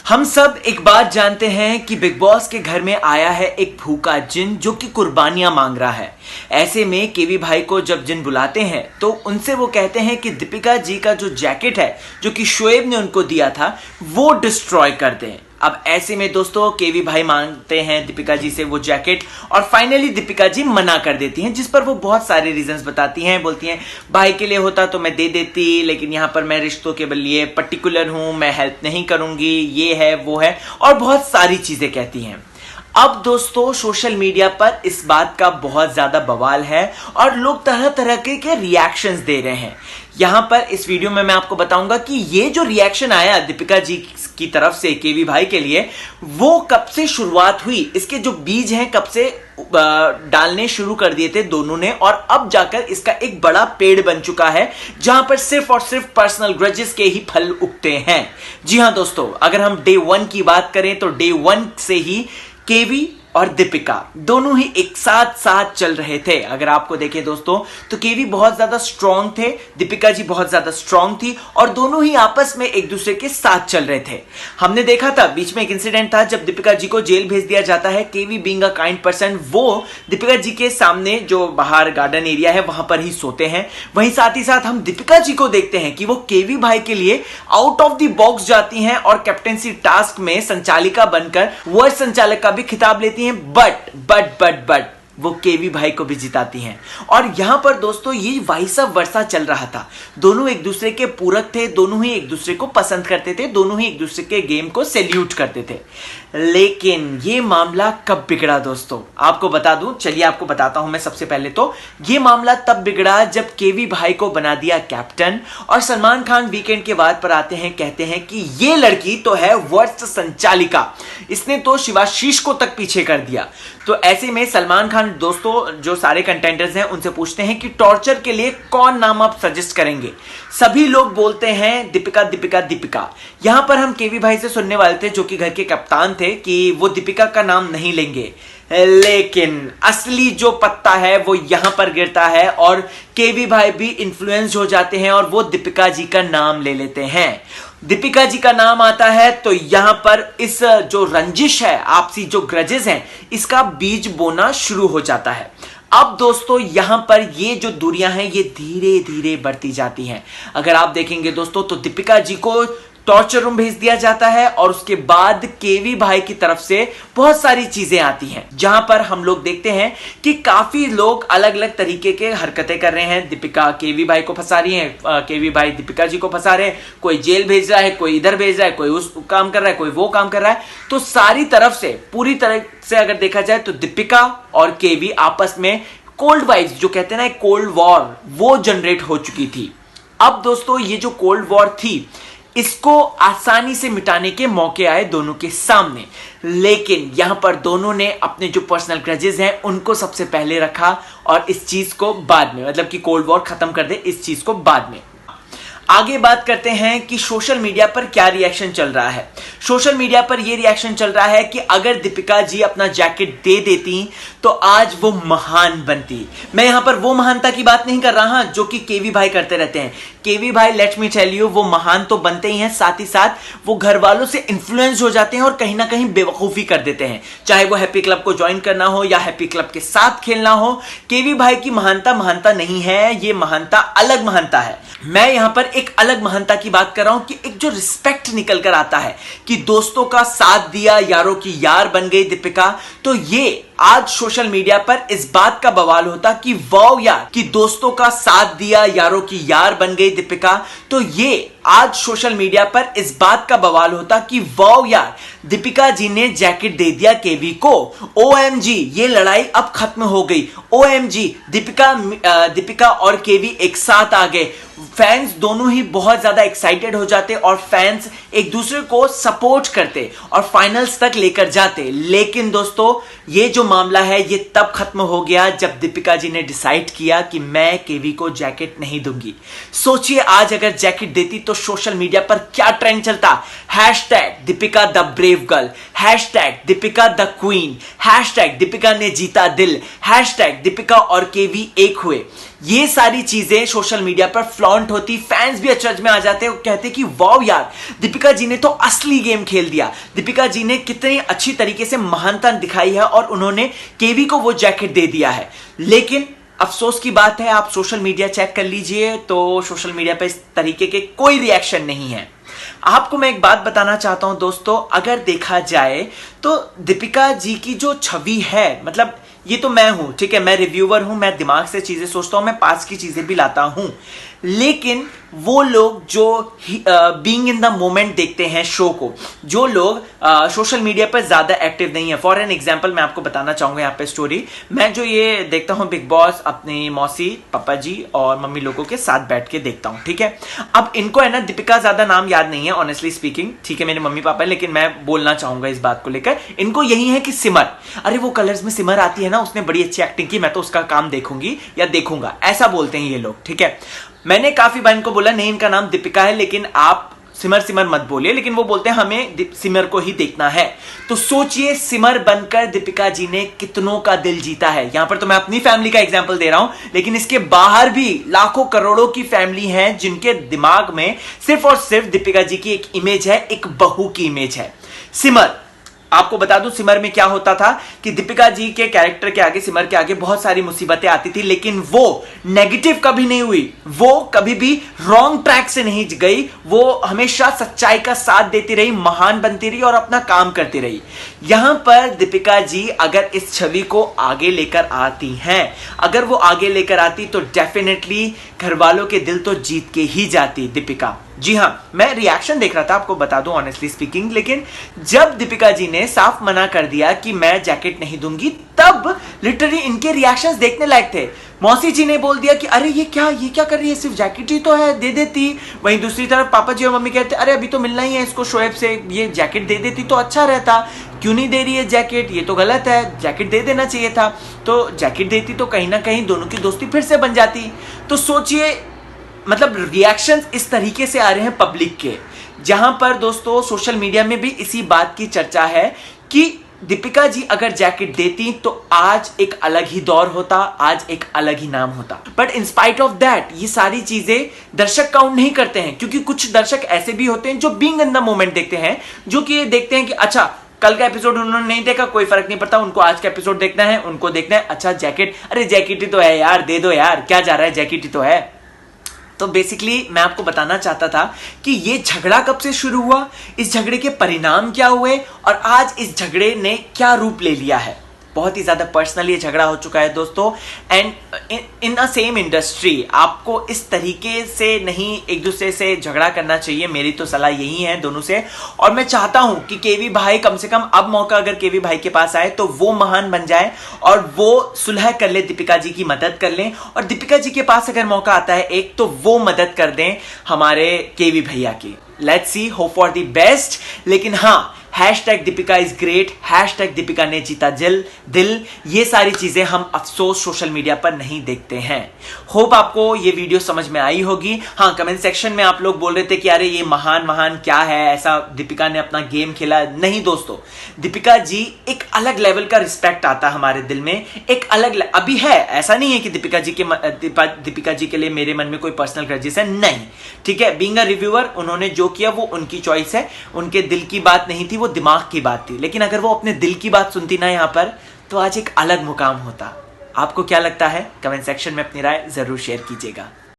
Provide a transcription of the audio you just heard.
हम सब एक बात जानते हैं कि बिग बॉस के घर में आया है एक भूखा जिन जो कि कुर्बानियां मांग रहा है। ऐसे में केवी भाई को जब जिन बुलाते हैं तो उनसे वो कहते हैं कि दीपिका जी का जो जैकेट है जो कि शोएब ने उनको दिया था वो डिस्ट्रॉय कर दें। अब ऐसे में दोस्तों केवी भाई मांगते हैं दीपिका जी से वो जैकेट और फाइनली दीपिका जी मना कर देती हैं, जिस पर वो बहुत सारे रीजंस बताती हैं। बोलती हैं भाई के लिए होता तो मैं दे देती, लेकिन यहाँ पर मैं रिश्तों के लिए पर्टिकुलर हूं, मैं हेल्प नहीं करूंगी, ये है वो है और बहुत सारी चीजें कहती हैं। अब दोस्तों सोशल मीडिया पर इस बात का बहुत ज्यादा बवाल है और लोग तरह तरह के रिएक्शंस दे रहे हैं। यहां पर इस वीडियो में मैं आपको बताऊंगा कि ये जो रिएक्शन आया दीपिका जी की तरफ से केवी भाई के लिए वो कब से शुरुआत हुई, इसके जो बीज हैं कब से डालने शुरू कर दिए थे दोनों ने और अब जाकर इसका एक बड़ा पेड़ बन चुका है जहां पर सिर्फ और सिर्फ पर्सनल ग्रजेस के ही फल उगते हैं। जी हां दोस्तों, अगर हम डे 1 की बात करें तो डे 1 से ही केवी और दीपिका दोनों ही एक साथ चल रहे थे। अगर आपको देखें दोस्तों तो केवी बहुत ज्यादा स्ट्रांग थे, दीपिका जी बहुत ज्यादा स्ट्रांग थी और दोनों ही आपस में एक दूसरे के साथ चल रहे थे। हमने देखा था बीच में एक इंसिडेंट था जब दीपिका जी को जेल भेज दिया जाता है। केवी बीइंग अ काइंड पर्सन वो दीपिका जी के सामने जो बाहर गार्डन एरिया है वहां पर ही सोते हैं। वहीं साथ ही साथ हम दीपिका जी को देखते हैं कि वो केवी भाई के लिए आउट ऑफ द बॉक्स जाती हैं और कैप्टेंसी टास्क में संचालिका बनकर वर्ष संचालक का भी खिताब लेती हैं। बट वो केवी भाई को भी जिताती हैं। और यहां पर दोस्तों ये वाइसा वर्षा चल रहा था, दोनों एक दूसरे के पूरक थे, दोनों ही एक दूसरे को पसंद करते थे, दोनों ही एक दूसरे के गेम को सैल्यूट करते थे। लेकिन ये मामला कब बिगड़ा दोस्तों, आपको बता दूं, चलिए आपको बताता हूं मैं। सबसे पहले तो ये मामला तब बिगड़ा जब केवी भाई को बना दिया कैप्टन और सलमान खान वीकेंड के बाद पर आते हैं, कहते हैं कि ये लड़की तो है वर्ष संचालिका, इसने तो शिवाशीष को तक पीछे कर दिया। तो ऐसे में सलमान खान दोस्तों जो सारे कंटेंटर्स हैं उनसे पूछते हैं कि टॉर्चर के लिए कौन नाम आप सजेस्ट करेंगे। सभी लोग बोलते हैं दीपिका दीपिका दीपिका। यहां पर हम केवी भाई से सुनने वाले थे जो कि घर के कप्तान थे कि वो दीपिका का नाम नहीं लेंगे, लेकिन असली जो पत्ता है वो यहां पर गिरता है और केवी भाई भी इन्फ्लुएंस हो जाते हैं और वो दीपिका जी का नाम ले लेते हैं। दीपिका जी का नाम आता है तो यहां पर इस जो रंजिश है, आपसी जो ग्रजेस हैं, इसका बीज बोना शुरू हो जाता है। अब दोस्तों यहां पर ये जो दूरियां हैं ये धीरे धीरे बढ़ती जाती हैं। अगर आप देखेंगे दोस्तों तो दीपिका जी को टॉर्चर रूम भेज दिया जाता है और उसके बाद केवी भाई की तरफ से बहुत सारी चीजें आती हैं जहां पर हम लोग देखते हैं कि काफी लोग अलग अलग तरीके के हरकतें कर रहे हैं। दीपिका केवी भाई को फंसा रही है, केवी भाई दीपिका जी को फंसा रहे हैं, कोई जेल भेज रहा है, कोई इधर भेज रहा है, कोई उस काम कर रहा है, कोई वो काम कर रहा है। तो सारी तरफ से पूरी तरह से अगर देखा जाए तो दीपिका और केवी आपस में कोल्ड वाइब्स जो कहते हैं ना, कोल्ड वॉर, वो जनरेट हो चुकी थी। अब दोस्तों ये जो कोल्ड वॉर थी इसको आसानी से मिटाने के मौके आए दोनों के सामने, लेकिन यहां पर दोनों ने अपने जो पर्सनल ग्रजेस हैं उनको सबसे पहले रखा और इस चीज को बाद में, मतलब कि कोल्ड वॉर खत्म कर दे, इस चीज को बाद में। आगे बात करते हैं कि सोशल मीडिया पर क्या रिएक्शन चल रहा है। सोशल मीडिया पर यह रिएक्शन चल रहा है कि अगर दीपिका जी अपना जैकेट दे देती तो आज वो महान बनती। मैं यहां पर वो महानता की बात नहीं कर रहा जो कि केवी भाई करते रहते हैं। केवी भाई लेट मी टेल यू, वो महान तो बनते ही हैं, साथ ही साथ वो घर वालों से इन्फ्लुएंस हो जाते हैं और कहीं ना कहीं बेवकूफी कर देते हैं। चाहे वो हैप्पी क्लब को ज्वाइन करना हो या हैप्पी क्लब के साथ खेलना हो, केवी भाई की महानता नहीं है, ये महानता अलग महानता है। मैं यहां पर एक अलग महानता की बात कर रहा हूं कि एक जो रिस्पेक्ट निकल कर आता है कि दोस्तों का साथ दिया, यारों की यार बन गई दीपिका। तो ये आज सोशल मीडिया पर इस बात का बवाल होता कि वाओ यार, कि दोस्तों का साथ दिया, यारों की यार बन गई दीपिका। तो ये आज सोशल मीडिया पर इस बात का बवाल होता कि वाओ यार, दीपिका जी ने जैकेट दे दिया केवी को, ओएमजी ये लड़ाई अब खत्म हो गई, ओएमजी दीपिका और केवी एक साथ आ गए। फैंस दोनों ही बहुत ज्यादा एक्साइटेड हो जाते और फैंस एक दूसरे को सपोर्ट करते और फाइनल्स तक लेकर जाते। लेकिन दोस्तों ये जो मामला है ये तब खत्म हो गया जब दीपिका जी ने डिसाइड किया कि मैं केवी को जैकेट नहीं दूंगी। सोचिए आज अगर जैकेट देती तो सोशल मीडिया पर क्या ट्रेंड चलता, hashtag Deepika the brave girl, hashtag Deepika the queen, hashtag Deepika ने जीता दिल, हैशटैग दीपिका और केवी एक हुए। ये सारी चीजें सोशल मीडिया पर फ्लॉन्ट होती, फैंस भी अचरज में आ जाते हैं, कहते कि वाओ यार, दीपिका जी ने तो असली गेम खेल दिया, दीपिका जी ने कितनी अच्छी तरीके से महानता दिखाई है और उन्होंने केवी को वो जैकेट दे दिया है। लेकिन अफसोस की बात है, आप सोशल मीडिया चेक कर लीजिए तो सोशल मीडिया पर इस तरीके के कोई रिएक्शन नहीं है। आपको मैं एक बात बताना चाहता हूं दोस्तों, अगर देखा जाए तो दीपिका जी की जो छवि है, मतलब ये तो मैं हूं, ठीक है, मैं रिव्यूअर हूं, मैं दिमाग से चीजें सोचता हूं, मैं पास की चीजें भी लाता हूं, लेकिन वो लोग जो बीइंग इन द मोमेंट देखते हैं शो को, जो लोग सोशल मीडिया पर ज्यादा एक्टिव नहीं है। फॉर एन एग्जांपल मैं आपको बताना चाहूंगा यहाँ पे स्टोरी, मैं जो ये देखता हूँ बिग बॉस अपनी मौसी, पापा जी और मम्मी लोगों के साथ बैठ के देखता हूँ, ठीक है। अब इनको है ना दीपिका ज्यादा नाम याद नहीं है ऑनेस्टली स्पीकिंग, ठीक है, मेरे मम्मी पापा है, लेकिन मैं बोलना चाहूंगा इस बात को लेकर, इनको यही है कि सिमर, अरे वो कलर्स में सिमर आती है ना, उसने बड़ी अच्छी एक्टिंग की, मैं तो उसका काम देखूंगी या देखूंगा, ऐसा बोलते हैं ये लोग, ठीक है। मैंने काफी बार इनको बोला नहीं इनका नाम दीपिका है, लेकिन आप सिमर सिमर मत बोलिए, लेकिन वो बोलते हैं हमें सिमर को ही देखना है। तो सोचिए सिमर बनकर दीपिका जी ने कितनों का दिल जीता है। यहां पर तो मैं अपनी फैमिली का एग्जांपल दे रहा हूं, लेकिन इसके बाहर भी लाखों करोड़ों की फैमिली है जिनके दिमाग में सिर्फ और सिर्फ दीपिका जी की एक इमेज है, एक बहू की इमेज है। सिमर, आपको बता दूं सिमर में क्या होता था कि दीपिका जी के कैरेक्टर के आगे, सिमर के आगे बहुत सारी मुसीबतें आती थी, लेकिन वो नेगेटिव कभी नहीं हुई, वो कभी भी रॉन्ग ट्रैक से नहीं गई, वो हमेशा सच्चाई का साथ देती रही, महान बनती रही और अपना काम करती रही। यहां पर दीपिका जी अगर इस छवि को आगे लेकर आती हैं, अगर वो आगे लेकर आती तो डेफिनेटली घर वालों के दिल तो जीत के ही जाती दीपिका। जी हां, मैं रिएक्शन देख रहा था, आपको बता दूं ऑनेस्टली स्पीकिंग, लेकिन जब दीपिका जी ने साफ मना कर दिया कि मैं जैकेट नहीं दूंगी, तब लिटरली इनके रिएक्शंस देखने लायक थे। मौसी जी ने बोल दिया कि अरे ये क्या कर रही है, सिर्फ जैकेट ही तो है, दे देती। वहीं दूसरी तरफ पापा जी और मम्मी कहते अरे अभी तो मिलना ही है इसको शोएब से, ये जैकेट दे देती तो अच्छा रहता, क्यों नहीं दे रही है जैकेट, ये तो गलत है, जैकेट दे देना चाहिए था। तो जैकेट देती तो कहीं ना कहीं दोनों की दोस्ती फिर से बन जाती। तो सोचिए, मतलब रिएक्शंस इस तरीके से आ रहे हैं पब्लिक के, जहां पर दोस्तों सोशल मीडिया में भी इसी बात की चर्चा है कि दीपिका जी अगर जैकेट देती तो आज एक अलग ही दौर होता, आज एक अलग ही नाम होता। But in spite of that ये सारी चीजें दर्शक काउंट नहीं करते हैं, क्योंकि कुछ दर्शक ऐसे भी होते हैं जो बीइंग इन द मोमेंट देखते हैं, जो कि देखते हैं कि अच्छा कल का एपिसोड उन्होंने नहीं देखा, कोई फर्क नहीं पड़ता, उनको आज का एपिसोड देखना है, उनको देखना है, अच्छा जैकेट, अरे जैकेट ही तो है यार, दे दो यार, क्या जा रहा है, जैकेट ही तो है। तो बेसिकली मैं आपको बताना चाहता था कि ये झगड़ा कब से शुरू हुआ, इस झगड़े के परिणाम क्या हुए और आज इस झगड़े ने क्या रूप ले लिया है। बहुत ही ज्यादा पर्सनल ये झगड़ा हो चुका है दोस्तों, and in a same industry आपको इस तरीके से नहीं एक दूसरे से झगड़ा करना चाहिए, मेरी तो सलाह यही है दोनों से। और मैं चाहता हूं कि केवी भाई कम से कम अब मौका अगर केवी भाई के पास आए तो वो महान बन जाए और वो सुलह कर ले, दीपिका जी की मदद कर लें, और दीपिका जी के पास अगर मौका आता है एक तो वो मदद कर दें हमारे केवी भैया की। Let's see, hope for the best. लेकिन हाँ, hashtag Deepika is great, hashtag Deepika ने जीता दिल, ये सारी चीजें हम अफसोस सोशल मीडिया पर नहीं देखते हैं। होप आपको ये वीडियो समझ में आई होगी। हाँ, कमेंट सेक्शन में आप लोग बोल रहे थे कि अरे ये महान क्या है, ऐसा दीपिका ने अपना गेम खेला। नहीं दोस्तों, दीपिका जी एक अलग लेवल का रिस्पेक्ट आता है हमारे दिल में, एक अलग अभी है, ऐसा नहीं है कि दीपिका जी के लिए मेरे मन में कोई पर्सनल ग्रजेस है, नहीं, ठीक है। बीइंग अ रिव्यूअर उन्होंने जो किया वो उनकी चॉइस है, उनके दिल की बात नहीं थी, वो दिमाग की बात थी। लेकिन अगर वो अपने दिल की बात सुनती ना यहां पर, तो आज एक अलग मुकाम होता। आपको क्या लगता है? कमेंट सेक्शन में अपनी राय जरूर शेयर कीजिएगा।